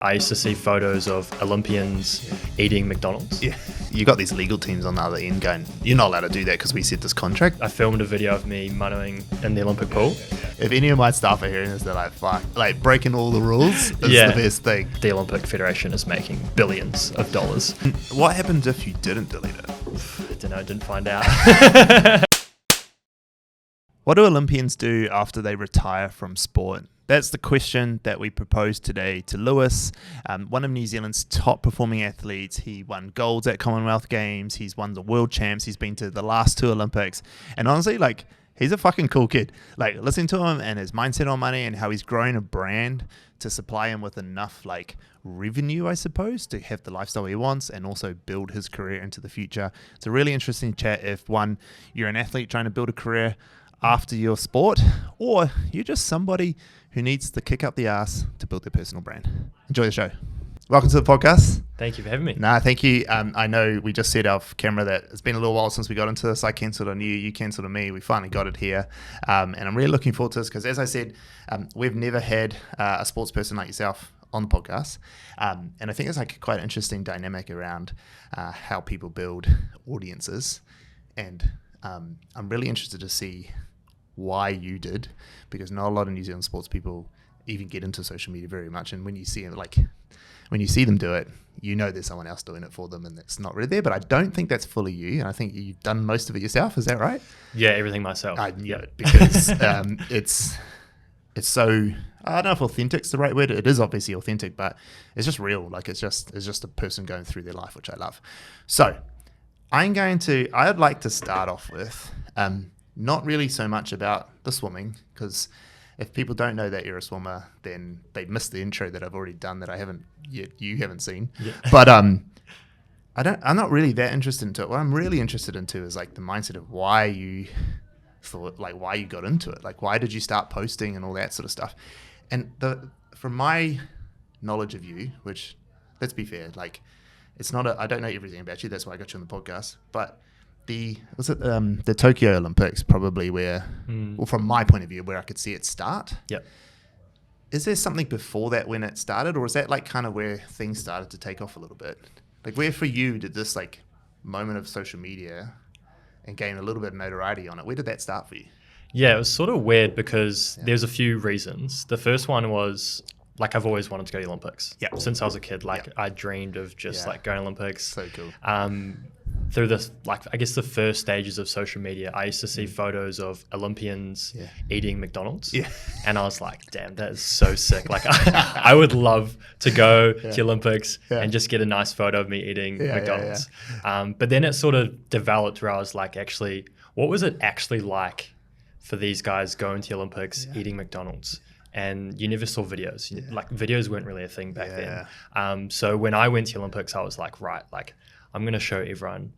I used to see photos of Olympians eating McDonald's. Yeah, you got these legal teams on the other end going, you're not allowed to do that because we set this contract. I filmed a video of me manoing in the Olympic pool. If any of my staff are hearing this, they're like, fuck, like breaking all the rules is the best thing. The Olympic Federation is making billions of dollars. What happens if you didn't delete it? I don't know, didn't find out. What do Olympians do after they retire from sport? That's the question that we propose today to Lewis, one of New Zealand's top performing athletes. He won golds at Commonwealth Games. He's won the world champs. He's been to the last two Olympics. And honestly, like, he's a fucking cool kid. Like, listen to him and his mindset on money and how he's grown a brand to supply him with enough, like, revenue, I suppose, to have the lifestyle he wants and also build his career into the future. It's a really interesting chat if, one, you're an athlete trying to build a career after your sport, or you're just somebody who needs to kick up the ass to build their personal brand. Enjoy the show. Welcome to the podcast. Thank you for having me. Thank you. I know we just said off camera that it's been a little while since we got into this. I cancelled on you, you cancelled on me. We finally got it here. And I'm really looking forward to this because, as I said, we've never had a sports person like yourself on the podcast. And I think it's like quite an interesting dynamic around how people build audiences. And I'm really interested to see why you did, because not a lot of New Zealand sports people even get into social media very much, and when you see them do it, you know there's someone else doing it for them and it's not really there. But I don't think that's fully you, and I think you've done most of it yourself. Is that right? Yeah, everything myself. I knew it because it's so, I don't know if authentic's the right word. It is obviously authentic, but it's just real. Like it's just a person going through their life, which I love. So I'd like to start off with not really so much about the swimming, because if people don't know that you're a swimmer, then they missed the intro that I've already done that you haven't seen. Yeah. But I'm not really that interested into it. What I'm really interested into is like the mindset of why you got into it. Like, why did you start posting and all that sort of stuff? And from my knowledge of you, which, let's be fair, like, it's not I don't know everything about you. That's why I got you on the podcast. But the Tokyo Olympics probably where, well, from my point of view, where I could see it start. Yep. Is there something before that when it started, or is that like kind of where things started to take off a little bit? Like, where for you did this like moment of social media and gain a little bit of notoriety on it? Where did that start for you? Yeah, it was sort of weird because there's a few reasons. The first one was, like, I've always wanted to go to the Olympics. Yeah. Since I was a kid, like I dreamed of just like going to Olympics. So cool. Through this, like, I guess the first stages of social media, I used to see photos of Olympians eating McDonald's. Yeah. And I was like, damn, that is so sick. Like, I would love to go to the Olympics and just get a nice photo of me eating McDonald's. But then it sort of developed where I was like, actually, what was it actually like for these guys going to the Olympics eating McDonald's? And you never saw videos. Like, videos weren't really a thing back then. So when I went to the Olympics, I was like, right, like, I'm going to show everyone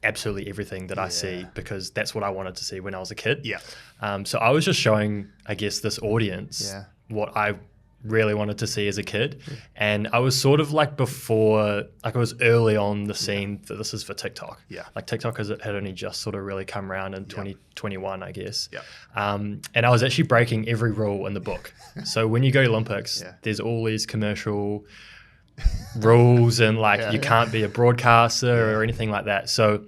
absolutely everything that I see, because that's what I wanted to see when I was a kid. Yeah. So I was just showing, I guess, this audience what I really wanted to see as a kid. And I was sort of like before, like I was early on the scene that this is for TikTok. Yeah. Like TikTok had only just sort of really come around in 2021, I guess. Yeah. And I was actually breaking every rule in the book. So when you go to Olympics, there's all these commercial rules and like you can't be a broadcaster or anything like that. So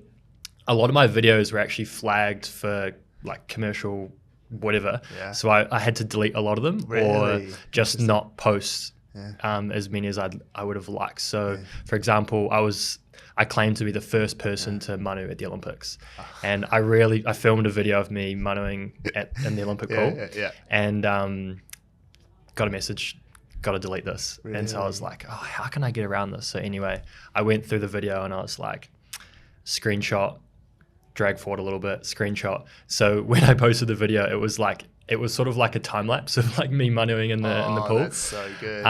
a lot of my videos were actually flagged for like commercial whatever. So I had to delete a lot of them or just not post as many as I would have liked. So for example, I claimed to be the first person to manu at the Olympics, and I filmed a video of me manuing in the Olympic pool and got a message, got to delete this. Really? And so I was like, oh, how can I get around this? So anyway, I went through the video and I was like, screenshot, drag forward a little bit, screenshot. So when I posted the video, it was sort of like a time lapse of like me manuing in the pool. That's so good.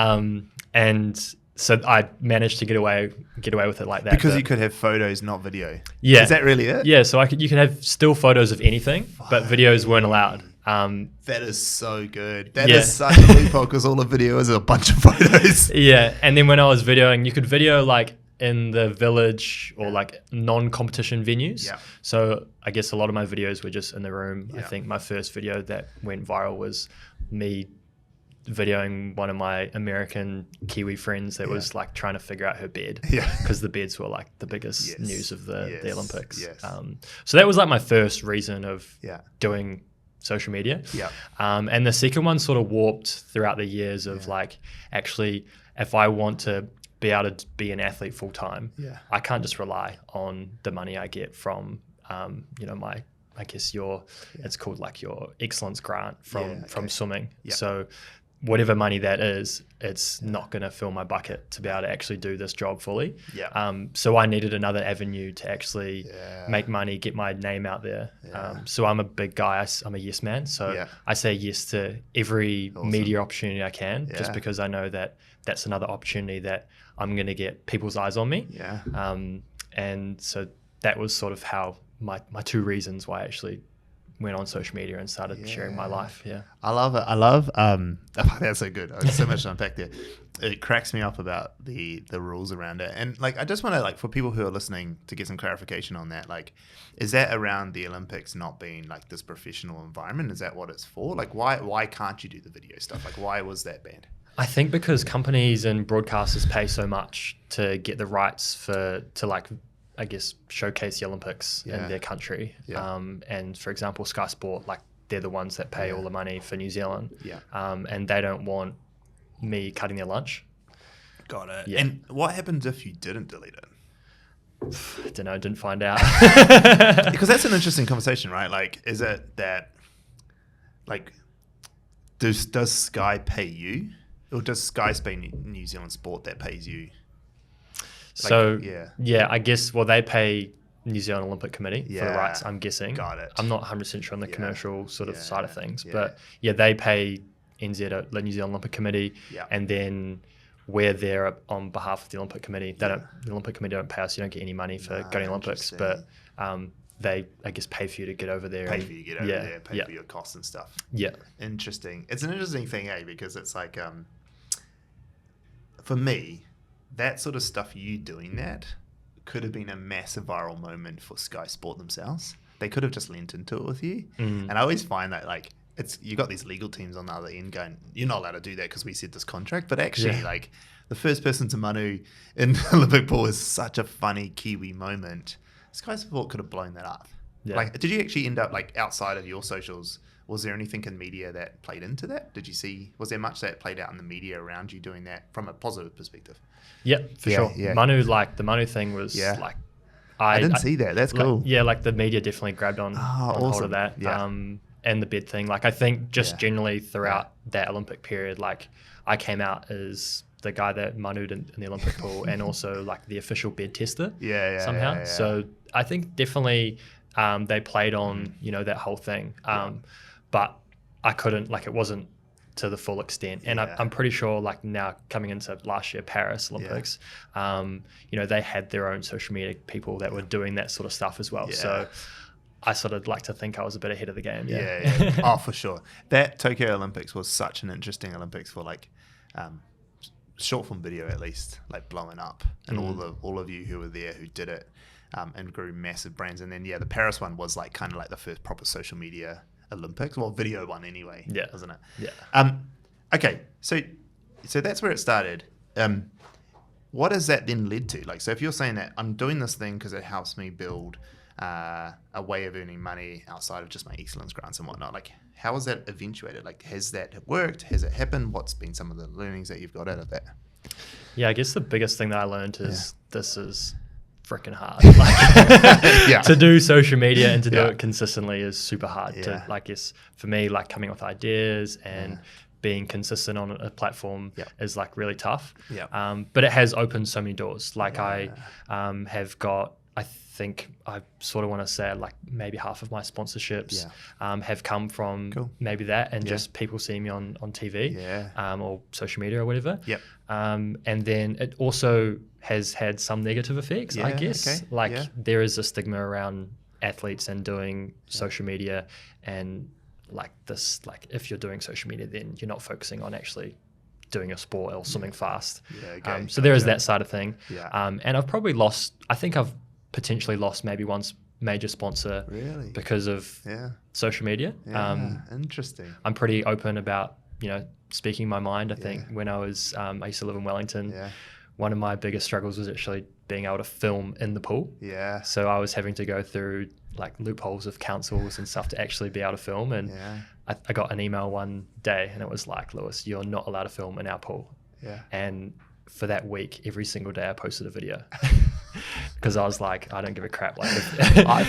And so I managed to get away with it like that. Because you could have photos, not video. Yeah. Is that really it? Yeah. So you can have still photos of anything, but videos weren't allowed. That is so good. That is such a loophole, because all the video is a bunch of photos. Yeah. And then when I was videoing, you could video like in the village or like non-competition venues. Yeah. So I guess a lot of my videos were just in the room. Yeah. I think my first video that went viral was me videoing one of my American Kiwi friends that was like trying to figure out her bed because the beds were like the biggest news of the Olympics. So that was like my first reason of doing social media. And the second one sort of warped throughout the years of like, actually, if I want to be able to be an athlete full time, I can't just rely on the money I get from, you know, I guess it's called like your excellence grant from swimming. So whatever money that is, it's not going to fill my bucket to be able to actually do this job fully. So I needed another avenue to actually make money, get my name out there. So I'm a big guy. I'm a yes man. So I say yes to every media opportunity I can, just because I know that that's another opportunity that I'm going to get people's eyes on me. And so that was sort of how my two reasons why I actually went on social media and started sharing my life. I love it. I love that's so good. There's so much to unpack there. It cracks me up about the rules around it. And like, I just want to, like, for people who are listening, to get some clarification on that, like, is that around the Olympics not being like this professional environment? Is that what it's for? Like, why can't you do the video stuff? Like, why was that banned? I think because companies and broadcasters pay so much to get the rights to like, I guess, showcase the Olympics in their country. And for example, Sky Sport, like, they're the ones that pay all the money for New Zealand. And they don't want me cutting their lunch. Got it. And what happens if you didn't delete it? I don't know, didn't find out. Because that's an interesting conversation, right? Like, is it that, like, does Sky pay you? Or does Sky pay New Zealand Sport that pays you? Like, so, I guess, well, they pay New Zealand Olympic Committee for the rights, I'm guessing. Got it. I'm not 100% sure on the commercial sort of side of things. But, they pay NZ, the New Zealand Olympic Committee, and then we're there on behalf of the Olympic Committee. The Olympic Committee don't pay us. You don't get any money for going to the Olympics. But they, I guess, pay for you to get over there. Pay for you to get over there, pay for your costs and stuff. Interesting. It's an interesting thing, because it's like, for me, that sort of stuff, you doing that could have been a massive viral moment for Sky Sport themselves. They could have just lent into it with you. And I always find that, like, you got these legal teams on the other end going, you're not allowed to do that because we said this contract. But actually, like, the first person to Manu in Olympic pool is such a funny Kiwi moment. Sky Sport could have blown that up. Like, did you actually end up, like, outside of your socials, was there anything in media that played into that? Did you see, was there much that played out in the media around you doing that from a positive perspective? Yeah, for sure. Manu, like, the Manu thing was like, I didn't see that. That's cool. Like the media definitely grabbed on hold of that. And the bed thing. Like, I think just generally throughout that Olympic period, like, I came out as the guy that Manu'd in the Olympic pool and also like the official bed tester somehow. So I think definitely they played on, you know, that whole thing. But I couldn't, like, it wasn't to the full extent. And I'm pretty sure, like, now coming into last year Paris Olympics, you know, they had their own social media people that were doing that sort of stuff as well. So I sort of like to think I was a bit ahead of the game. Oh, for sure. That Tokyo Olympics was such an interesting Olympics for, like, short form video, at least, like, blowing up, and all of you who were there who did it and grew massive brands. And then the Paris one was like kind of like the first proper social media Olympics, well, video one anyway, wasn't it? Okay, so that's where it started. What has that then led to? Like, so if you're saying that I'm doing this thing because it helps me build a way of earning money outside of just my excellence grants and whatnot, like, how has that eventuated? Like, has that worked? Has it happened? What's been some of the learnings that you've got out of that? Yeah, I guess the biggest thing that I learned is this is freaking hard. Like, to do social media and to do it consistently is super hard. To, like, yes, for me, like, coming up with ideas and being consistent on a platform is, like, really tough. But it has opened so many doors. Like, I have got, I think I sort of want to say, like, maybe half of my sponsorships have come from maybe that and just people seeing me on TV or social media or whatever. And then it also has had some negative effects, I guess. There is a stigma around athletes and doing social media, and like this, like, if you're doing social media, then you're not focusing on actually doing a sport or swimming fast. So there is that side of thing. And I've probably I've potentially lost maybe one major sponsor because of social media. Interesting. I'm pretty open about, you know, speaking my mind. I think when I used to live in Wellington, one of my biggest struggles was actually being able to film in the pool. Yeah. So I was having to go through like loopholes of councils and stuff to actually be able to film. And I got an email one day and it was like, Lewis, you're not allowed to film in our pool. Yeah. And for that week, every single day I posted a video because I was like, I don't give a crap. Like, I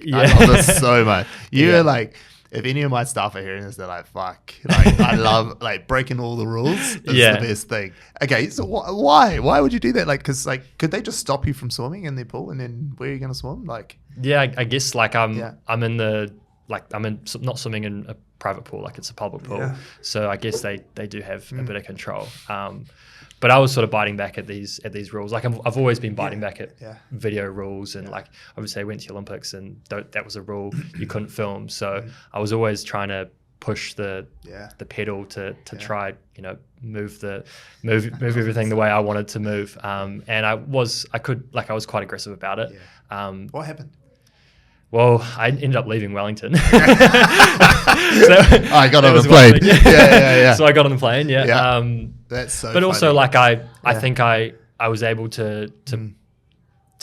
love this so much. You're like, if any of my staff are hearing this, they're like, fuck. Like, I love like breaking all the rules. It's the best thing. Okay, so why? Why would you do that? Like, because like, could they just stop you from swimming in their pool and then where are you going to swim? Like, I guess like I'm not swimming in a private pool, like it's a public pool. Yeah. So I guess they do have a bit of control. But I was sort of biting back at these rules. Like I've always been biting back at video rules, and like obviously I went to the Olympics, and that was a rule you couldn't film. So I was always trying to push the pedal to try move everything the way I wanted to move. And I was quite aggressive about it. Yeah. What happened? Well, I ended up leaving Wellington. I got on the plane. Yeah. So I got on the plane. Yeah. That's so. But funny. also, like I think I was able to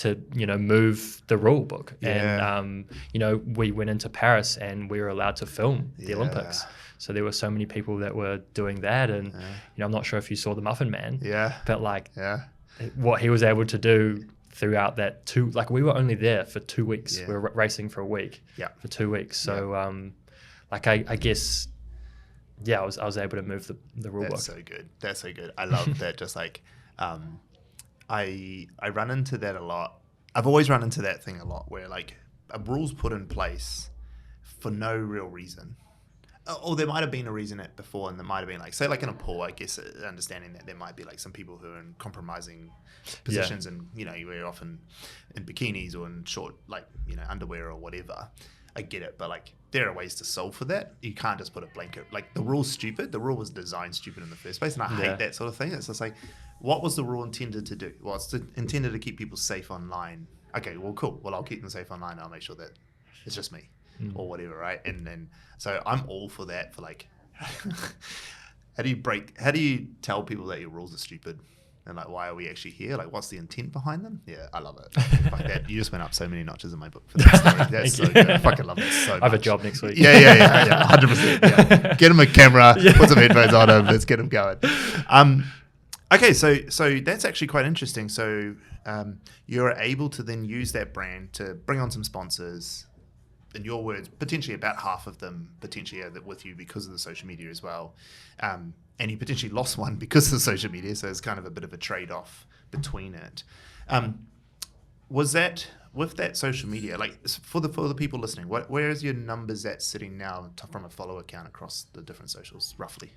move the rule book, and we went into Paris and we were allowed to film the Olympics. So there were so many people that were doing that, and I'm not sure if you saw the Muffin Man. Yeah. But what he was able to do throughout that we were only there for 2 weeks. We were racing for a week. Yeah. For 2 weeks. So I guess. Yeah, I was able to move the rule book. That's so good. I love that. Just like, I run into that a lot. I've always run into that thing a lot where like a rule's put in place for no real reason. Or there might have been a reason before, and there might have been like, say like in a pool, I guess understanding that there might be like some people who are in compromising positions, and you're often in bikinis or in short underwear or whatever. I get it, but like there are ways to solve for that. You can't just put a blanket. Like the rule's stupid. The rule was designed stupid in the first place, and I hate that sort of thing. It's just like, what was the rule intended to do? Well, it's intended to keep people safe online. Okay, well, cool. Well, I'll keep them safe online. I'll make sure that it's just me or whatever, right? And then so I'm all for that. For like, how do you tell people that your rules are stupid? And like, why are we actually here? Like, what's the intent behind them? Yeah, I love it. Like that, you just went up so many notches in my book for that story. That's so good. I fucking love that so much. I have a job next week. Yeah, 100%. Yeah. Get him a camera, put some headphones on him, let's get him going. Okay, so that's actually quite interesting. So you're able to then use that brand to bring on some sponsors. In your words, potentially about half of them potentially are with you because of the social media as well. And you potentially lost one because of the social media, so it's kind of a bit of a trade-off between it. Was that, with that social media, like for the people listening, where is your numbers at sitting now from a follower count across the different socials, roughly?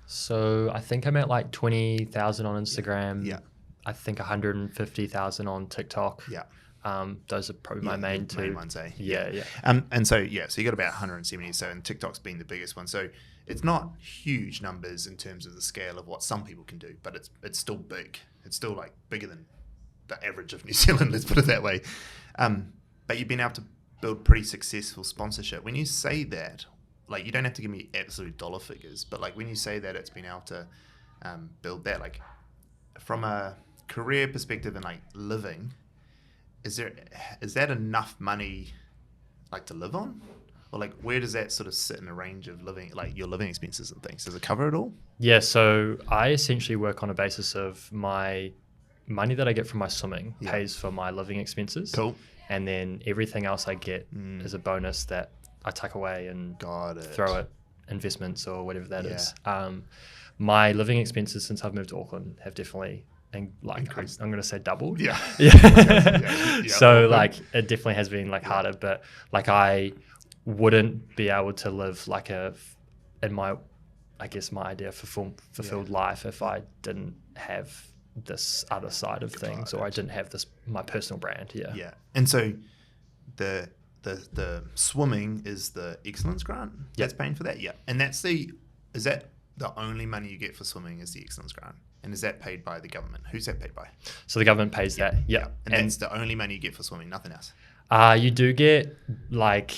So I think I'm at like 20,000 on Instagram. Yeah. I think 150,000 on TikTok. Yeah. Those are probably my main two. Main ones, eh? Yeah. And so you got about 170. So, and TikTok's been the biggest one. So it's not huge numbers in terms of the scale of what some people can do, but it's still big. It's still like bigger than the average of New Zealand. Let's put it that way. But you've been able to build pretty successful sponsorship. When you say that, like, you don't have to give me absolute dollar figures, but like when you say that it's been able to build that, like from a career perspective and like living, is that enough money like to live on? Or like where does that sort of sit in a range of living, like your living expenses and things? Does it cover it all? Yeah, so I essentially work on a basis of my money that I get from my swimming pays for my living expenses. Cool. And then everything else I get is a bonus that I tuck away and throw at investments or whatever that is. My living expenses since I've moved to Auckland have definitely increased. I'm going to say doubled. Yeah. So like it definitely has been like harder, but like I wouldn't be able to live like my idea of fulfilled life if I didn't have this other side of things, or I didn't have my personal brand. Yeah. And so the swimming is the excellence grant that's paying for that. And is that the only money you get for swimming is the excellence grant? And is that paid by the government? Who's that paid by? So the government pays that. Yeah. And that's the only money you get for swimming, nothing else. You do get like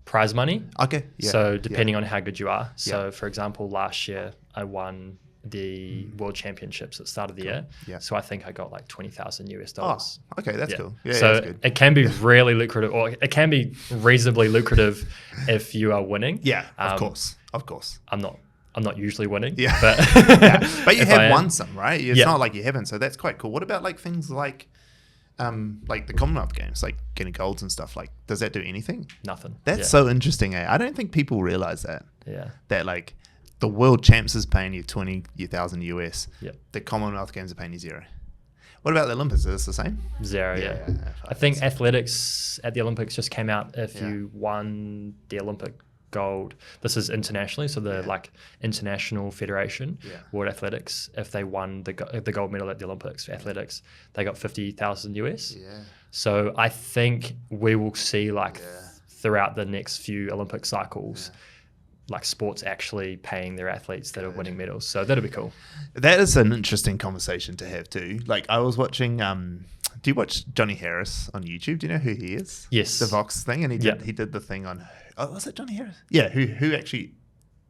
prize money. Okay. Yeah. So depending on how good you are. So for example, last year I won the World Championships at the start of the year. Yeah. So I think I got like $20,000 US. Oh, okay, that's cool. Yeah, so that's good. it can be really lucrative, or it can be reasonably lucrative if you are winning. Yeah, of course. I'm not usually winning. Yeah. But, but you have won some, right? It's not like you haven't. So that's quite cool. What about like things like the Commonwealth Games, like getting golds and stuff? Like, does that do anything? Nothing. That's so interesting, eh? I don't think people realize that. Yeah. That like the world champs is paying you 20,000 US. Yeah. The Commonwealth Games are paying you $0. What about the Olympics? Is this the same? $0. Yeah. I think athletics at the Olympics just came out if you won the Olympic gold. This is internationally, so the like International Federation, World Athletics, if they won the gold medal at the Olympics for athletics, they got 50,000 US. Yeah. So I think we will see like throughout the next few Olympic cycles, like sports actually paying their athletes that are winning medals. So that'll be cool. That is an interesting conversation to have too. Like I was watching, do you watch Johnny Harris on YouTube? Do you know who he is? Yes. The Vox thing. And he did the thing on, was it Johnny Harris? Yeah. Who actually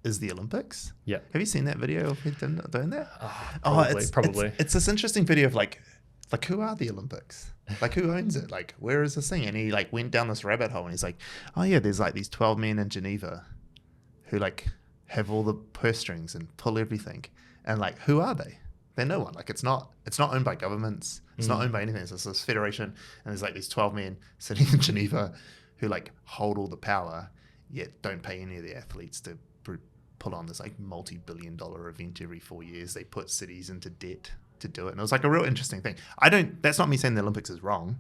is the Olympics? Yeah. Have you seen that video of him doing that? Probably. It's this interesting video of like who are the Olympics? Like who owns it? Like where is this thing? And he like went down this rabbit hole and he's like, oh yeah, there's like these 12 men in Geneva who like have all the purse strings and pull everything, and like who are they? They're no one. Like it's not owned by governments. It's not owned by anything. It's this federation, and there's like these 12 men sitting in Geneva who like hold all the power, yet don't pay any of the athletes to pull on this like multi-billion-dollar event every 4 years. They put cities into debt to do it, and it was like a real interesting thing. That's not me saying the Olympics is wrong.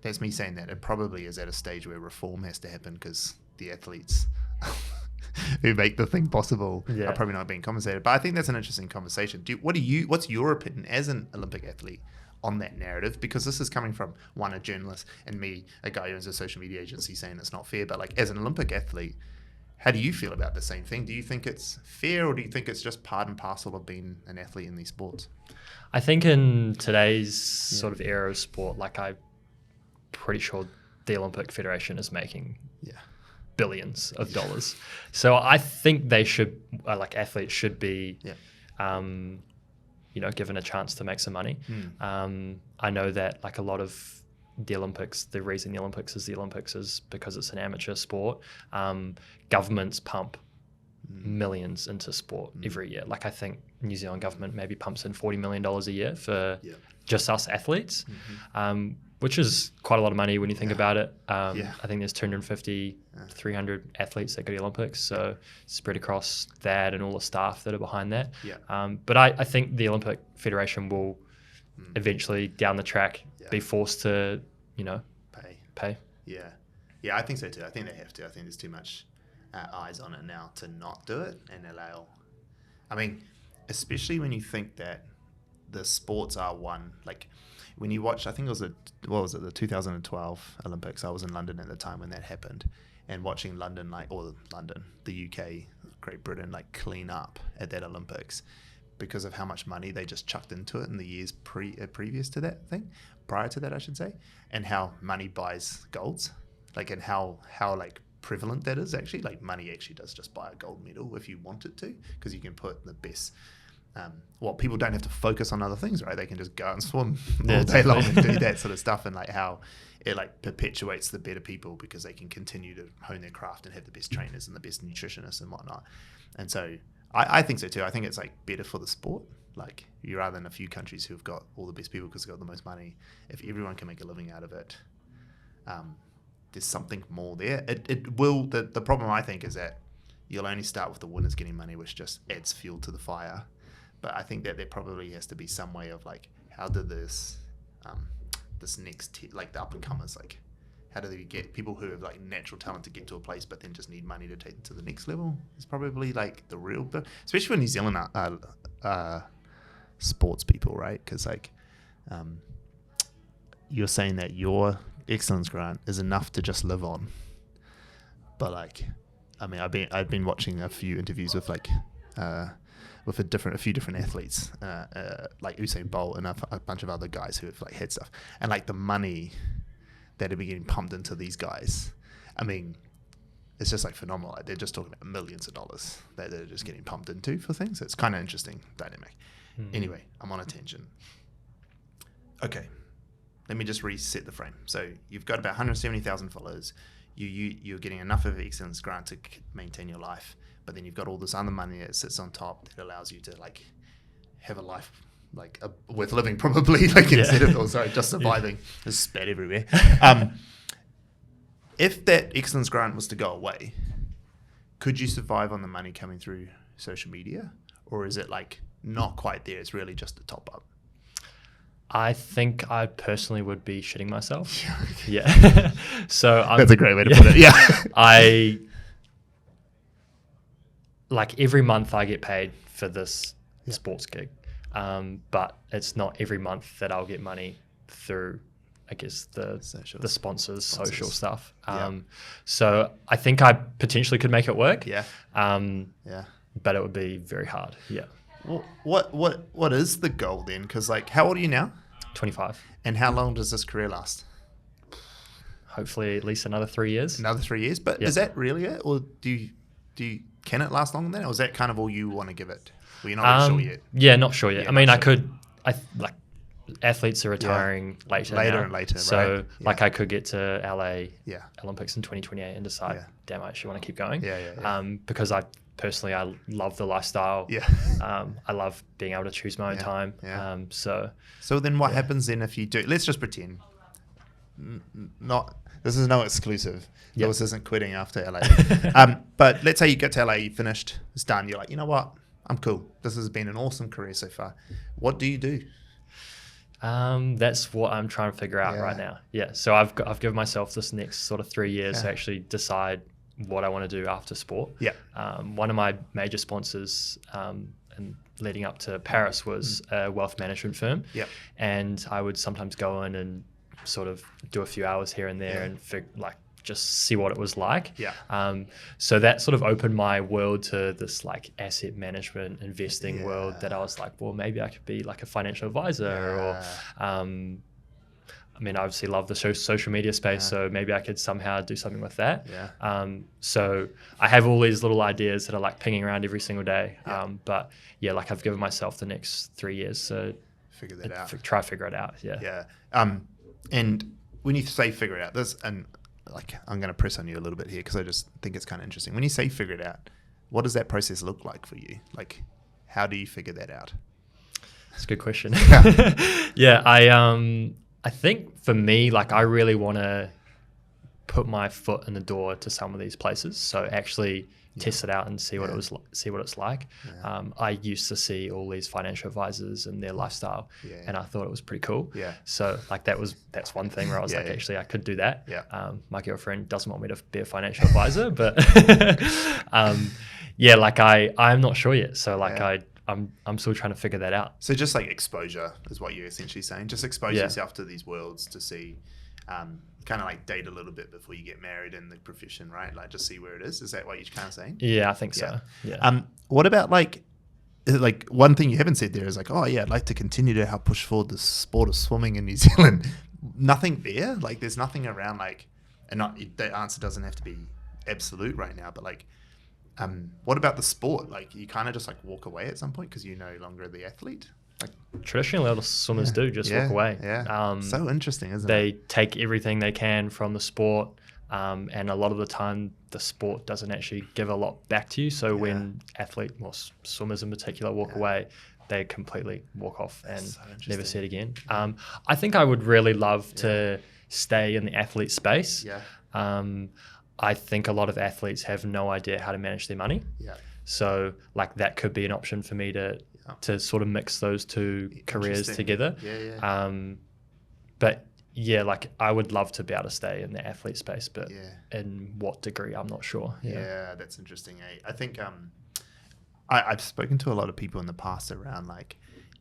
That's me saying that it probably is at a stage where reform has to happen because the athletes who make the thing possible are probably not being compensated. But I think that's an interesting conversation. What's your opinion as an Olympic athlete on that narrative? Because this is coming from a journalist, and me, a guy who owns a social media agency, saying it's not fair. But like as an Olympic athlete, how do you feel about the same thing? Do you think it's fair, or do you think it's just part and parcel of being an athlete in these sports? I think in today's sort of era of sport, like I'm pretty sure the Olympic Federation is making billions of dollars. So I think they should, like athletes should be, given a chance to make some money. I know that like a lot of the Olympics, the reason the Olympics is because it's an amateur sport. Governments pump millions into sport every year. Like I think New Zealand government maybe pumps in $40 million a year for just us athletes, which is quite a lot of money when you think about it. I think there's 250, 300 athletes that go to the Olympics, so spread across that and all the staff that are behind that. But I think the Olympic Federation will eventually down the track be forced to, pay. Yeah, I think so too. I think they have to. I think there's too much eyes on it now to not do it and allow. I mean, especially when you think that the sports are one, like when you watch, I think it was the 2012 Olympics. I was in London at the time when that happened, and watching the UK, Great Britain, like clean up at that Olympics because of how much money they just chucked into it in the years previous to that thing, prior to that, I should say, and how money buys golds, like, and how like prevalent that is actually. Like money actually does just buy a gold medal if you want it to, because you can put the best. People don't have to focus on other things, right? They can just go out and swim all day long and do that sort of stuff, and like how it like perpetuates the better people because they can continue to hone their craft and have the best trainers and the best nutritionists and whatnot. And so I think so too. I think it's like better for the sport. Like you rather than a few countries who've got all the best people because they've got the most money. If everyone can make a living out of it, there's something more there. It will. The problem I think is that you'll only start with the winners getting money, which just adds fuel to the fire. But I think that there probably has to be some way of like, how do this next like the up and comers, like how do they get people who have like natural talent to get to a place but then just need money to take them to the next level? It's probably like the real bit, especially for New Zealand sports people, right? Because like you're saying that your excellence grant is enough to just live on, but like I mean I've been watching a few interviews with like with a few different athletes, like Usain Bolt and a bunch of other guys who have like had stuff, and like the money that have been getting pumped into these guys. I mean, it's just like phenomenal. Like they're just talking about millions of dollars that they're just getting pumped into for things. It's kind of interesting dynamic. Anyway, I'm on a tangent. Okay, let me just reset the frame. So you've got about 170,000 followers. You're getting enough of an excellence grant to maintain your life, but then you've got all this other money that sits on top that allows you to like have a life like worth living, probably, like instead of just surviving. There's spat everywhere. If that excellence grant was to go away, could you survive on the money coming through social media, or is it like not quite there? It's really just a top up. I think I personally would be shitting myself. Yeah. So that's a great way to put it. Yeah. I like every month I get paid for this sports gig, but it's not every month that I'll get money through, I guess, the sponsors, social stuff. So I think I potentially could make it work. Yeah. But it would be very hard. Yeah. Well, what is the goal then? Because like, how old are you now? 25. And how long does this career last? Hopefully at least another 3 years. Another 3 years, but is that really it, or can it last longer than that, or is that kind of all you want to give it? Well, you're not really sure yet. Yeah, not sure yet. I mean, like athletes are retiring later and later. So right? like I could get to LA Olympics in 2028 and decide, damn, I actually want to keep going. Yeah. Because I love the lifestyle. Yeah. I love being able to choose my own time. Yeah. So then what happens then if you do? Let's just pretend. This is no exclusive. Yep. This isn't quitting after LA. But let's say you get to LA, you finished, it's done. You're like, you know what? I'm cool. This has been an awesome career so far. What do you do? That's what I'm trying to figure out right now. Yeah. So I've given myself this next sort of 3 years to actually decide what I want to do after sport. Yeah. One of my major sponsors and leading up to Paris was a wealth management firm. Yeah. And I would sometimes go in and sort of do a few hours here and there and just see what it was like. Yeah. So that sort of opened my world to this like asset management investing world that I was like, well, maybe I could be like a financial advisor or I mean, I obviously love the social media space, so maybe I could somehow do something with that. Yeah. So I have all these little ideas that are like pinging around every single day. Yeah. But yeah, like I've given myself the next 3 years to figure that out. Try to figure it out. Yeah. Yeah. And when you say figure it out, and like I'm going to press on you a little bit here because I just think it's kind of interesting. When you say figure it out, what does that process look like for you? Like, how do you figure that out? That's a good question. Yeah. I think for me, like I really want to put my foot in the door to some of these places. So actually test it out and see what see what it's like. Yeah. I used to see all these financial advisors and their lifestyle, and I thought it was pretty cool. Yeah. So like that's one thing where I was actually I could do that. Yeah. My girlfriend doesn't want me to be a financial advisor, but like I'm not sure yet. So like I'm still trying to figure that out. So just like exposure is what you're essentially saying. Just expose yourself to these worlds to see, kind of like date a little bit before you get married in the profession, right? Like just see where it is. Is that what you're kind of saying? Yeah, I think so. Yeah. What about like one thing you haven't said there is like, oh yeah, I'd like to continue to help push forward the sport of swimming in New Zealand. Nothing there. Like there's nothing around like, and the answer doesn't have to be absolute right now, but like, what about the sport? Like you kind of just like walk away at some point because you're no longer the athlete. Like traditionally, a lot of swimmers do just walk away. Yeah. So interesting, isn't it? They take everything they can from the sport, and a lot of the time, the sport doesn't actually give a lot back to you. So when swimmers in particular, walk away, they completely walk off and never see it again. I think I would really love to stay in the athlete space. Yeah. I think a lot of athletes have no idea how to manage their money. Yeah. So like that could be an option for me to sort of mix those two careers together. Yeah. But yeah, like I would love to be able to stay in the athlete space, but in what degree, I'm not sure. Yeah, that's interesting. I think I've spoken to a lot of people in the past around like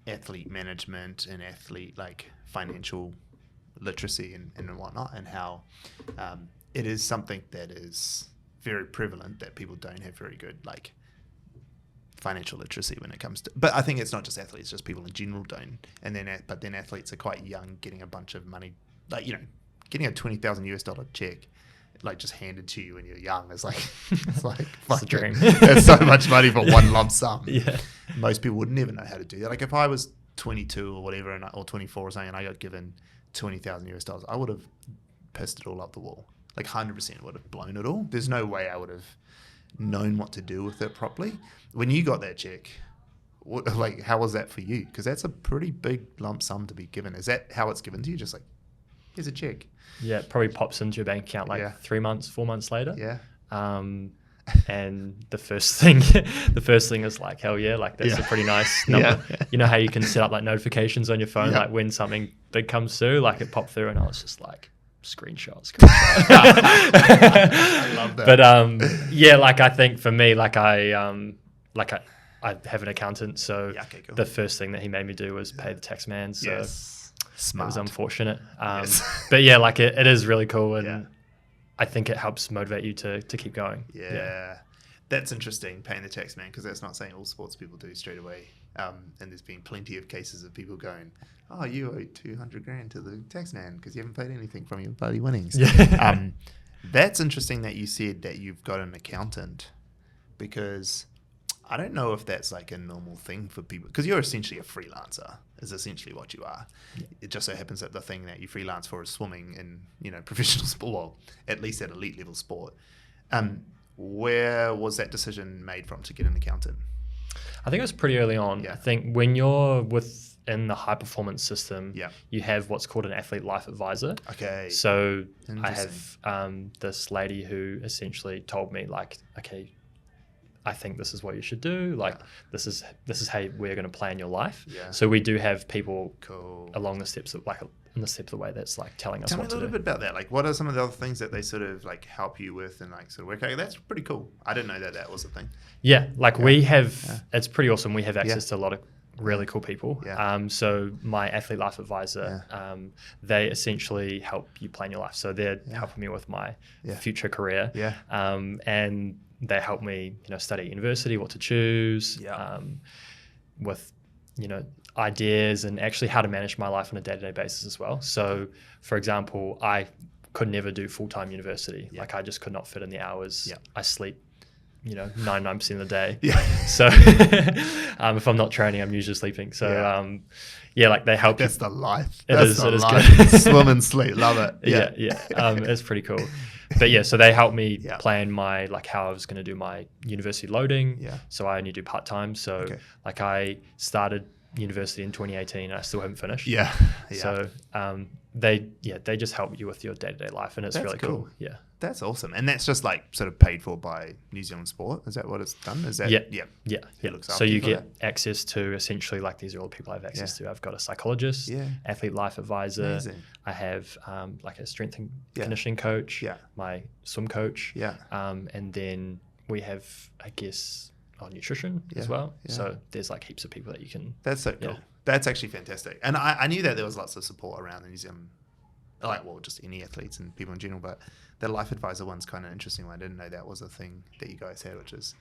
athlete management and athlete like financial literacy and whatnot, and how it is something that is very prevalent that people don't have very good like financial literacy when it comes to, but I think it's not just athletes, just people in general don't. And then athletes are quite young, getting a bunch of money, like, you know, getting a $20,000 check like just handed to you when you're young. It's like It's a dream. That's so much money for one lump sum. Yeah. Most people would never know how to do that. Like if I was 22 or whatever, or 24 or something, and I got given $20,000, I would have pissed it all up the wall. Like 100% would have blown it all. There's no way I would have known what to do with it properly. When you got that check, how was that for you? Because that's a pretty big lump sum to be given. Is that how it's given to you? Just like, here's a check. Yeah, it probably pops into your bank account like 3 months, 4 months later. Yeah. And the first thing is like, hell yeah, like that's a pretty nice number. Yeah. You know how you can set up like notifications on your phone, Yeah. like when something big comes through, like it popped through, and I was just like, screenshot. I love that. But yeah, like I think for me, I have an accountant, so Cool. the first thing that he made me do was pay the tax man. So Smart. it was unfortunate. Yes. But yeah, like it is really cool, and Yeah. I think it helps motivate you to keep going. Yeah. That's interesting, paying the tax man, because that's not something all sports people do straight away. And there's been plenty of cases of people going, oh, you owe $200,000 to the tax man because you haven't paid anything from your bloody winnings. Yeah. That's interesting that you said that you've got an accountant, because I don't know if that's like a normal thing for people, because you're essentially a freelancer, is essentially what you are. Yeah. It just so happens that the thing that you freelance for is swimming in, professional sport, well, at least at elite level sport. Where was that decision made from to get an accountant? I think it was pretty early on. Yeah. I think when you're within the high performance system, Yeah. you have what's called an athlete life advisor. Okay. So I have this lady who essentially told me like, okay, I think this is what you should do. Like this is how we're going to plan your life. Yeah. So we do have people Cool. along the steps of in the steps of the way that's like telling us Tell me what a to little do. bit about that. Like, what are some of the other things that they sort of like help you with and like sort of work out? That's pretty cool. I didn't know that was a thing. Yeah, like we have, it's pretty awesome. We have access to a lot of really cool people. Yeah. So my athlete life advisor, they essentially help you plan your life. So they're helping me with my future career. Yeah. And they help me, study at university, what to choose, with, ideas and actually how to manage my life on a day-to-day basis as well. So for example, I could never do full-time university. Like I just could not fit in the hours. Yeah. I sleep 99% of the day. Yeah. So if I'm not training, I'm usually sleeping. So like they help. That's the life. It That's is the life. Good. Swim and sleep. Love it. Yeah. It's pretty cool. But yeah, so they helped me Yeah. plan my how I was going to do my university loading. Yeah. So I only do part-time. So I started university in 2018 and I still haven't finished. Yeah. So they just help you with your day-to-day life, and it's That's really cool. Yeah. That's awesome. And that's just like sort of paid for by New Zealand Sport. Is that what it's done? Is that? Yeah. Looks So after you for get that. access to essentially these are all the people I have access to. I've got a psychologist, athlete life advisor. Amazing. I have a strength and Yeah. conditioning coach, Yeah. my swim coach. Yeah. And then we have, nutrition as well. Yeah. So there's heaps of people that you can. That's so cool. Yeah. That's actually fantastic. And I knew that there was lots of support around the New Zealand, just any athletes and people in general, but the life advisor one's kind of interesting one. I didn't know that was a thing that you guys had, which is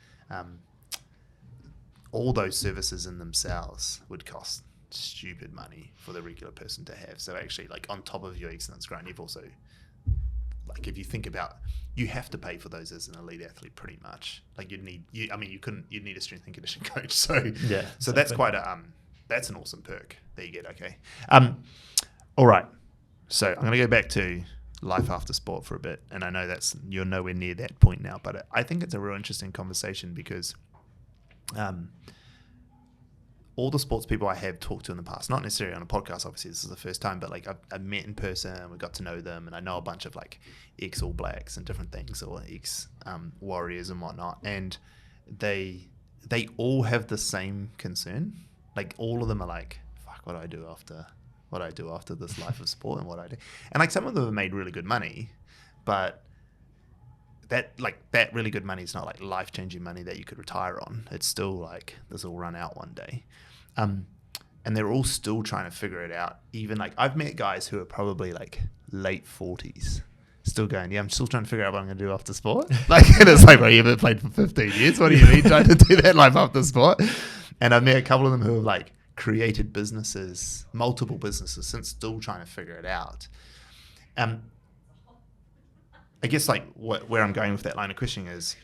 all those services in themselves would cost stupid money for the regular person to have. So actually, on top of your excellence grant, you've also, if you think about, you have to pay for those as an elite athlete pretty much. You'd need a strength and conditioning coach. So so that's quite that's an awesome perk that you get. Okay. All right. So I'm going to go back to life after sport for a bit, and I know you're nowhere near that point now, but I think it's a real interesting conversation because all the sports people I have talked to in the past, not necessarily on a podcast, obviously this is the first time, but I've met in person, we got to know them, and I know a bunch of ex All Blacks and different things, or ex Warriors and whatnot, and they all have the same concern. All of them are fuck, what do I do after this life of sport, and what I do, and some of them have made really good money, but that really good money is not life-changing money that you could retire on. It's still this will run out one day, and they're all still trying to figure it out. Even I've met guys who are probably late 40s still going, I'm still trying to figure out what I'm going to do after sport. And it's well, you haven't played for 15 years, what do you mean trying to do that life after sport? And I've met a couple of them who have created businesses, multiple businesses, since still trying to figure it out. I guess like where I'm going with that line of questioning is,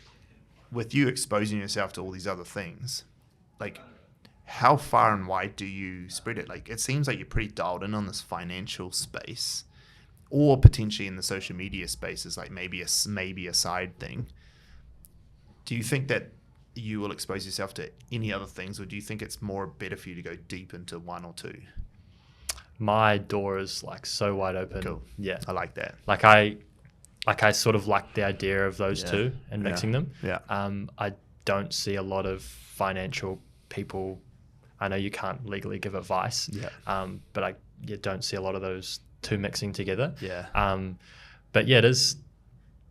with you exposing yourself to all these other things, like how far and wide do you spread it? Like it seems like you're pretty dialed in on this financial space, or potentially in the social media space is like maybe a side thing. Do you think that you will expose yourself to any other things, or do you think it's more better for you to go deep into one or two? My door is like so wide open. Cool. Yeah. I like that. Like I sort of like the idea of those two and mixing them. Yeah. I don't see a lot of financial people. I know you can't legally give advice. Yeah. But I don't see a lot of those two mixing together. Yeah. But yeah, it is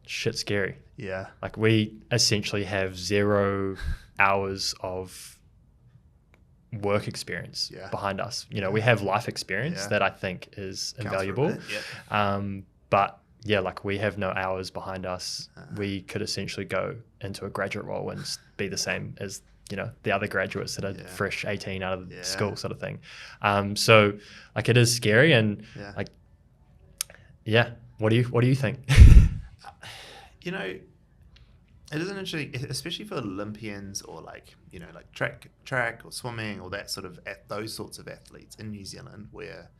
shit scary. Yeah. Like we essentially have 0 hours of work experience behind us. You know, we have life experience that I think is invaluable. But yeah, like we have no hours behind us. We could essentially go into a graduate role and be the same as, you know, the other graduates that are fresh 18 out of school sort of thing. So like it is scary and like, what do you think? You know, it isn't interesting, especially for Olympians or like, you know, like track or swimming or that sort of, those sorts of athletes in New Zealand, where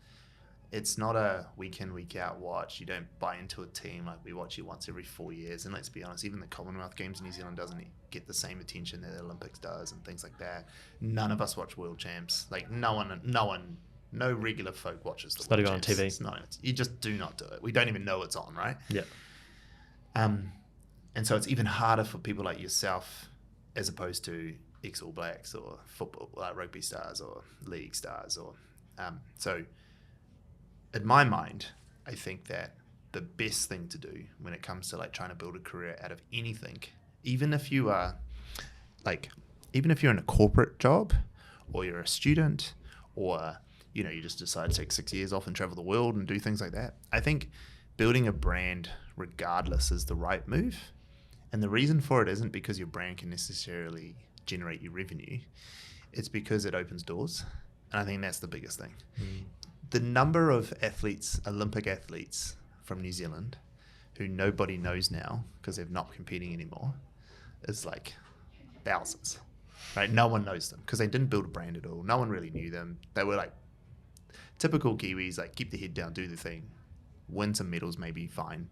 it's not a week in, week out watch. You don't buy into a team. Like we watch you once every 4 years. And let's be honest, even the Commonwealth Games in New Zealand doesn't get the same attention that the Olympics does and things like that. None of us watch World Champs. Like no regular folk watches the It's World not even Champs. on TV. It's not, you just do not do it. We don't even know it's on, right? Yeah. And so it's even harder for people like yourself, as opposed to ex-All Blacks or football, rugby stars or league stars, or so. In my mind, I think that the best thing to do when it comes to like trying to build a career out of anything, even if you are even if you're in a corporate job, or you're a student, or you know you just decide to take 6 years off and travel the world and do things like that, I think building a brand regardless is the right move. And the reason for it isn't because your brand can necessarily generate you revenue. It's because it opens doors. And I think that's the biggest thing. The number of athletes, Olympic athletes from New Zealand who nobody knows now because they're not competing anymore is like thousands, right? No one knows them because they didn't build a brand at all. No one really knew them. They were like typical Kiwis, like keep the head down, do the thing, win some medals, maybe fine.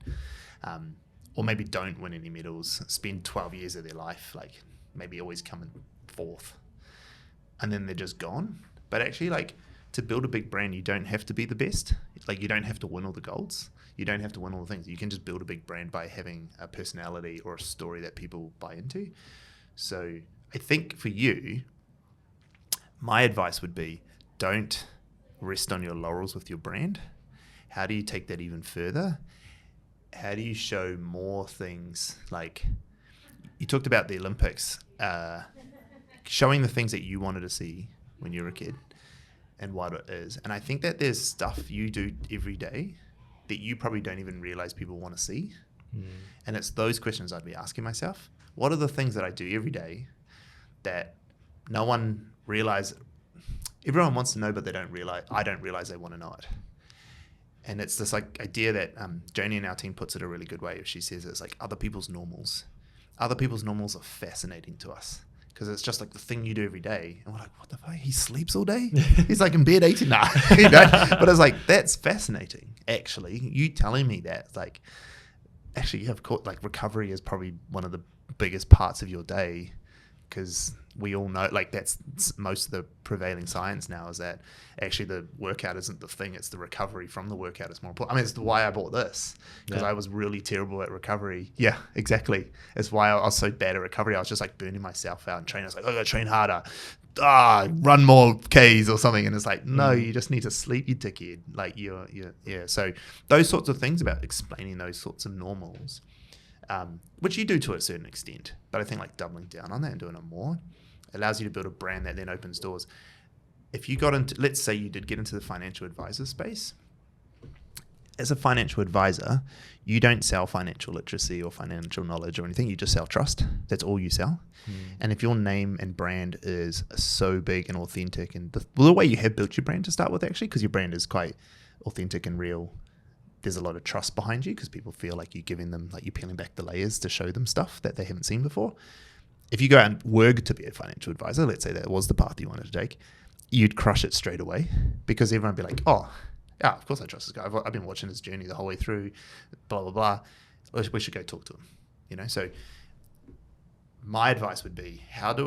Or maybe don't win any medals, spend 12 years of their life, like maybe always coming fourth. And then they're just gone. But actually, like, to build a big brand, you don't have to be the best. Like, you don't have to win all the golds. You don't have to win all the things. You can just build a big brand by having a personality or a story that people buy into. So I think for you, my advice would be don't rest on your laurels with your brand. How do you take that even further? How do you show more things? Like you talked about the Olympics, showing the things that you wanted to see when you were a kid and what it is. And I think that there's stuff you do every day that you probably don't even realize people want to see. And it's those questions I'd be asking myself. What are the things that I do every day that no one realizes? Everyone wants to know, but they don't realize. I don't realize they want to know it. And it's this like idea that Joni in our team puts it a really good way. If she says it's like other people's normals. Other people's normals are fascinating to us because it's just like the thing you do every day. And we're like, what the fuck? He sleeps all day? He's like in bed 18 now. You know? But it's like, that's fascinating. Actually, you telling me that, like, actually, yeah, of course, like recovery is probably one of the biggest parts of your day because we all know, like, that's most of the prevailing science now is that actually the workout isn't the thing, it's the recovery from the workout is more important. I mean, it's why I bought this because I was really terrible at recovery. Yeah, exactly. It's why I was so bad at recovery. I was just like burning myself out and training. I was like, I gotta train harder, run more Ks or something. And it's like, no, you just need to sleep, you dickhead. Like you're. So those sorts of things about explaining those sorts of normals, which you do to a certain extent, but I think like doubling down on that and doing it more allows you to build a brand that then opens doors. If you got into, let's say you did get into the financial advisor space, as a financial advisor, you don't sell financial literacy or financial knowledge or anything. You just sell trust. That's all you sell. And if your name and brand is so big and authentic, and the way you have built your brand to start with, actually, because your brand is quite authentic and real, there's a lot of trust behind you because people feel like you're giving them, like you're peeling back the layers to show them stuff that they haven't seen before. If you go out and work to be a financial advisor, let's say that was the path you wanted to take, you'd crush it straight away because everyone would be like, oh, yeah, of course I trust this guy. I've been watching his journey the whole way through, blah, blah, blah. We should go talk to him, you know? So my advice would be, how do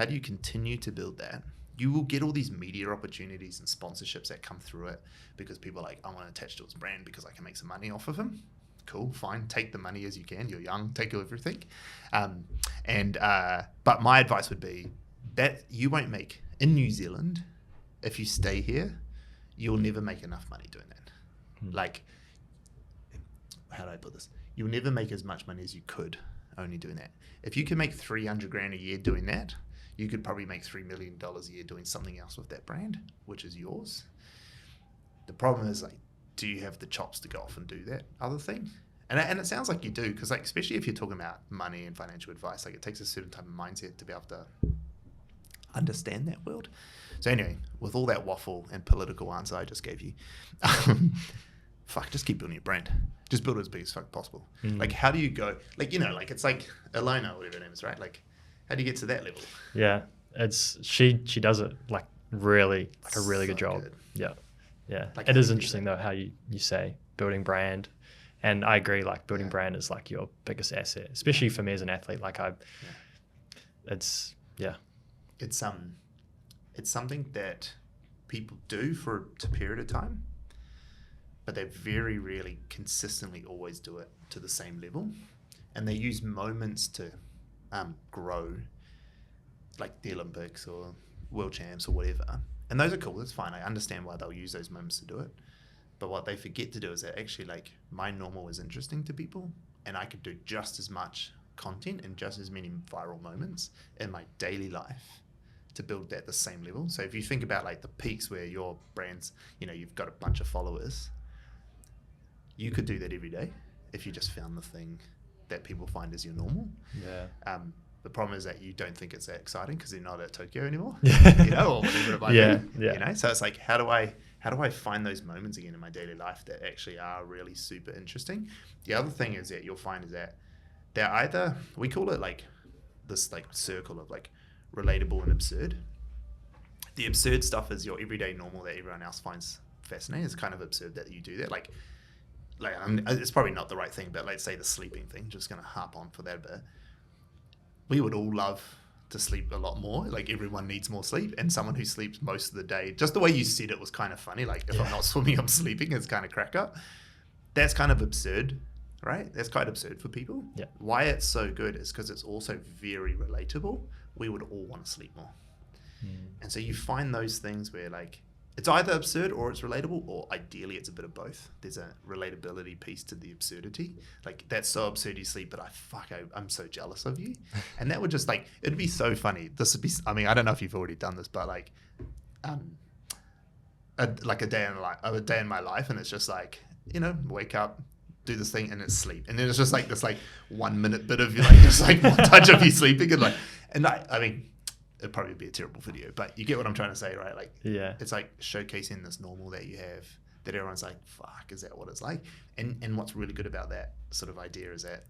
you continue to build that? You will get all these media opportunities and sponsorships that come through it because people are like, I want to attach to his brand because I can make some money off of him. Cool, fine. Take the money as you can. You're young. Take everything. But my advice would be that you won't make, in New Zealand, if you stay here, you'll never make enough money doing that. Like, how do I put this? You'll never make as much money as you could only doing that. If you can make 300 grand a year doing that, you could probably make $3 million a year doing something else with that brand, which is yours. The problem is, like, do you have the chops to go off and do that other thing? And it sounds like you do, because, like, especially if you're talking about money and financial advice, like, it takes a certain type of mindset to be able to understand that world. So anyway, with all that waffle and political answer I just gave you, just keep building your brand. Just build it as big as fuck possible. Like, how do you go? Like, you know, like, it's like Alona, whatever her name is, right? Like, how do you get to that level? Yeah, she does it like really, like a really good job. Good. Yeah. Like, it is interesting though how you say building brand, and I agree. Like building brand is like your biggest asset, especially for me as an athlete. Like it's something that people do for a period of time, but they very rarely consistently always do it to the same level, and they use moments to grow, like the Olympics or World Champs or whatever. And those are cool, that's fine. I understand why they'll use those moments to do it. But what they forget to do is that actually, like, my normal is interesting to people, and I could do just as much content and just as many viral moments in my daily life to build that the same level. So if you think about like the peaks where your brand's, you know, you've got a bunch of followers, you could do that every day if you just found the thing that people find as your normal. Yeah. The problem is that you don't think it's that exciting because they're not at Tokyo anymore, Yeah. you know, or whatever it might be. Yeah. You know, so it's like, how do I find those moments again in my daily life that actually are really super interesting? The other thing is that you'll find is that they're either, we call it like this like circle of like relatable and absurd. The absurd stuff is your everyday normal that everyone else finds fascinating. It's kind of absurd that you do that. Like it's probably not the right thing, but let's say the sleeping thing, just going to harp on for that a bit. We would all love to sleep a lot more. Like everyone needs more sleep, and someone who sleeps most of the day, just the way you said it was kind of funny. Like if I'm not swimming, I'm sleeping. It's kind of crack up. That's kind of absurd, right? That's quite absurd for people. Yeah. Why it's so good is because it's also very relatable. We would all want to sleep more. And so you find those things where like it's either absurd or it's relatable, or ideally it's a bit of both. There's a relatability piece to the absurdity. Like, that's so absurd you sleep, but I'm so jealous of you. And that would just like, it'd be so funny. This would be, I mean, I don't know if you've already done this, but like, a day in my life, and it's just like, you know, wake up, do this thing, and it's sleep. And then it's just like this like 1 minute bit of like, just like montage of you sleeping, and I mean, it'd probably be a terrible video, but you get what I'm trying to say, right? Like, yeah, it's like showcasing this normal that you have, that everyone's like, fuck, is that what it's like? And what's really good about that sort of idea is that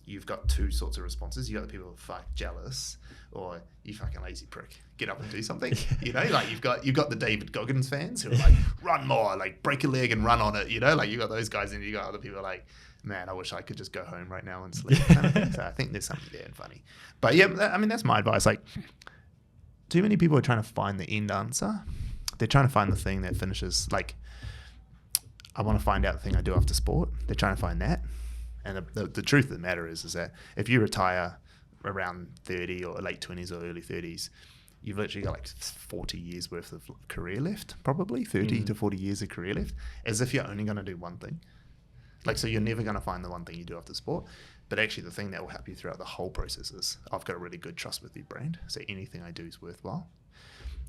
you've got two sorts of responses. You got the people who are fuck jealous, or you fucking lazy prick, get up and do something. You know, like you've got the David Goggins fans who are like, run more, like break a leg and run on it. You know, like you got those guys, and you got other people like, man, I wish I could just go home right now and sleep. Kind of thing. So I think there's something there and funny. But yeah, I mean, that's my advice. Like, too many people are trying to find the end answer. They're trying to find the thing that finishes. Like, I want to find out the thing I do after sport. They're trying to find that. And the truth of the matter is that if you retire around 30 or late 20s or early 30s, you've literally got like 40 years worth of career left, probably 30 to 40 years of career left, as if you're only going to do one thing. Like, so you're never going to find the one thing you do after sport. But actually the thing that will help you throughout the whole process is I've got a really good trust with your brand. So anything I do is worthwhile.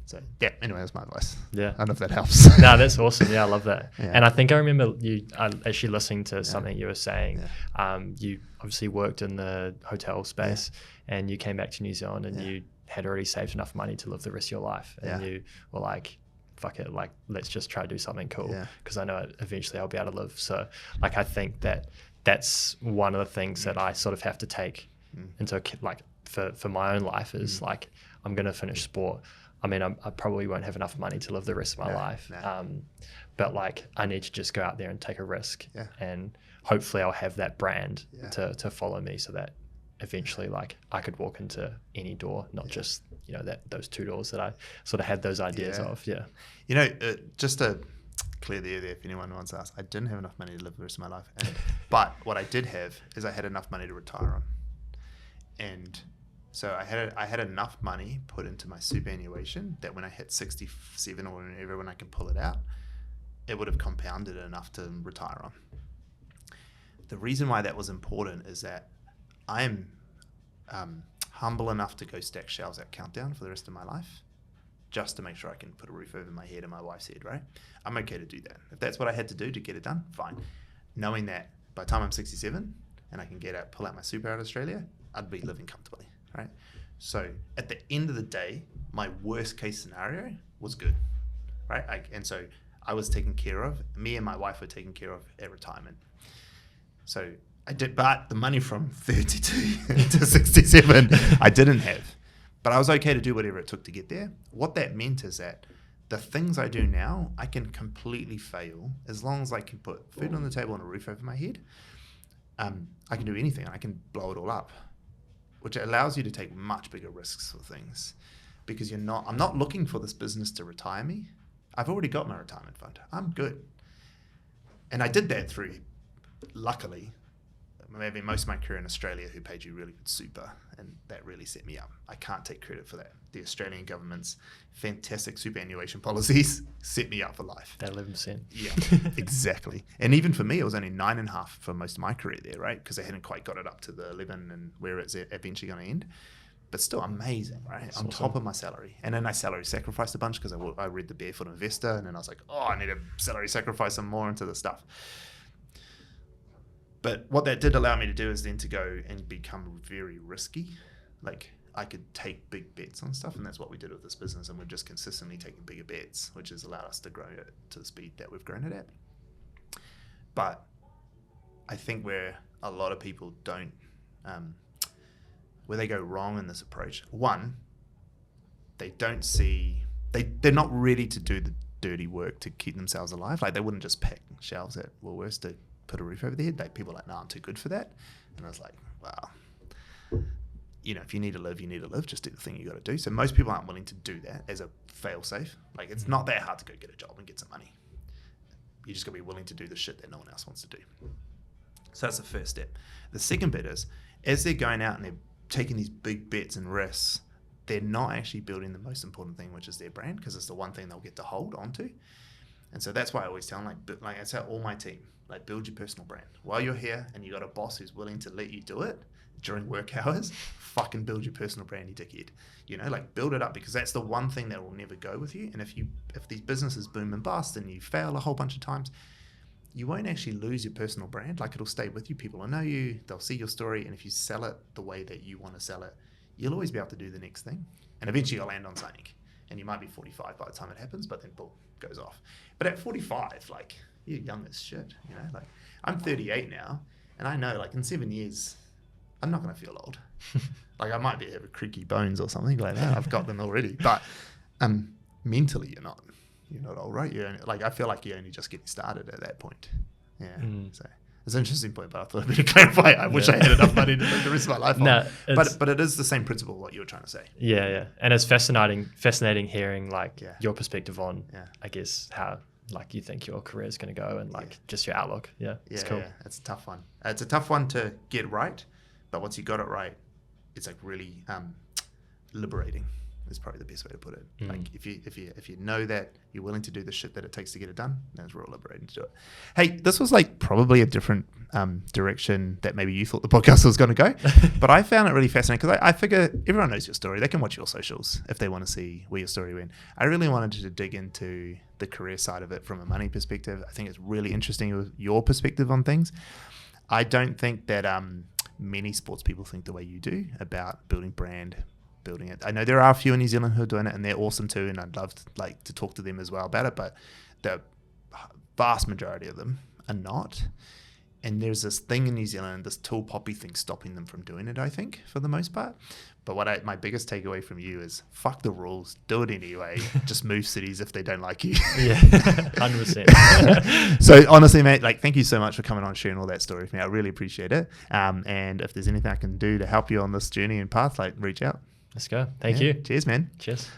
So yeah, anyway, that's my advice. Yeah. I don't know if that helps. No, that's awesome. Yeah, I love that. Yeah. And I think I remember you actually listening to something you were saying. Yeah. You obviously worked in the hotel space and you came back to New Zealand and you had already saved enough money to live the rest of your life. And you were like, fuck it, like let's just try to do something cool, Yeah. because I know eventually I'll be able to live. So like I think that's one of the things that I sort of have to take into like for my own life is like I'm gonna finish sport. I mean, I probably won't have enough money to live the rest of my life, but like I need to just go out there and take a risk, and hopefully I'll have that brand to follow me, so that eventually like I could walk into any door, not just those 2 doors that I sort of had those ideas of. Just to clear the air there, if anyone wants to ask, I didn't have enough money to live the rest of my life, but what I did have is I had enough money to retire on, and so I had enough money put into my superannuation that when I hit 67 or whenever when I can pull it out, it would have compounded enough to retire on. The reason why that was important is that I am humble enough to go stack shelves at Countdown for the rest of my life, just to make sure I can put a roof over my head and my wife's head, right? I'm okay to do that. If that's what I had to do to get it done, fine. Knowing that by the time I'm 67 and I can pull out my super out of Australia, I'd be living comfortably, right? So at the end of the day, my worst case scenario was good, right? And so I was taken care of. Me and my wife were taken care of at retirement. So I did, but the money from 32 to 67, I didn't have. But I was okay to do whatever it took to get there. What that meant is that the things I do now, I can completely fail as long as I can put food on the table and a roof over my head. I can do anything. I can blow it all up, which allows you to take much bigger risks for things, because I'm not looking for this business to retire me. I've already got my retirement fund. I'm good. And I did that through, luckily, maybe most of my career in Australia, who paid you really good super, and that really set me up. I can't take credit for that. The Australian government's fantastic superannuation policies set me up for life. That 11%. Yeah, exactly. And even for me, it was only 9.5 for most of my career there, right? Because I hadn't quite got it up to the 11 and where it's eventually going to end. But still amazing, right? That's on awesome. Top of my salary. And then I salary sacrificed a bunch because I read The Barefoot Investor, and then I was like, I need to salary sacrifice some more into the stuff. But what that did allow me to do is then to go and become very risky. Like I could take big bets on stuff, and that's what we did with this business. And we've just consistently taken bigger bets, which has allowed us to grow it to the speed that we've grown it at. But I think where a lot of people don't, where they go wrong in this approach, one, they don't see, they're not ready to do the dirty work to keep themselves alive. Like they wouldn't just pack shelves at Woolworths to put a roof over their head. People are like, no, I'm too good for that. And I was like, wow, if you need to live, you need to live. Just do the thing you got to do. So most people aren't willing to do that as a fail safe. Like it's not that hard to go get a job and get some money. You just got to be willing to do the shit that no one else wants to do. So that's the first step. The second bit is, as they're going out and they're taking these big bets and risks, they're not actually building the most important thing, which is their brand, because it's the one thing they'll get to hold onto. And so that's why I always tell them, like I tell all my team, like build your personal brand. While you're here and you got a boss who's willing to let you do it during work hours, fucking build your personal brand, you dickhead. Like build it up, because that's the one thing that will never go with you. And if these businesses boom and bust and you fail a whole bunch of times, you won't actually lose your personal brand. Like it'll stay with you. People will know you, they'll see your story. And if you sell it the way that you want to sell it, you'll always be able to do the next thing. And eventually you'll land on something. And you might be 45 by the time it happens, but then boom, goes off. But at 45, like you're young as shit, like I'm 38 now, and I know like in 7 years, I'm not going to feel old. Like I might have a creaky bones or something like that. I've got them already, but mentally you're not old, right? I feel like you're only just getting started at that point. Yeah. So it's an interesting point, but I thought I'd better clarify. I wish I had enough money to live the rest of my life on. But it is the same principle what you were trying to say. Yeah. And it's fascinating hearing your perspective on, I guess, how like you think your career is going to go and just your outlook. Yeah, it's cool. Yeah, it's a tough one. It's a tough one to get right, but once you got it right, it's like really liberating. Is probably the best way to put it. Like if you know that you're willing to do the shit that it takes to get it done, then it's real liberating to do it. Hey, this was like probably a different direction that maybe you thought the podcast was going to go, but I found it really fascinating because I figure everyone knows your story. They can watch your socials if they want to see where your story went. I really wanted to dig into the career side of it from a money perspective. I think it's really interesting with your perspective on things. I don't think that many sports people think the way you do about building brand, building it. I know there are a few in New Zealand who are doing it, and they're awesome too, and I'd love to talk to them as well about it, but the vast majority of them are not. And there's this thing in New Zealand, this tall poppy thing stopping them from doing it, I think, for the most part. But my biggest takeaway from you is fuck the rules, do it anyway. Just move cities if they don't like you. Yeah, 100%. So honestly, mate, like, thank you so much for coming on and sharing all that story with me. I really appreciate it. And if there's anything I can do to help you on this journey and path, like, reach out. Let's go. Thank you. Cheers, man. Cheers.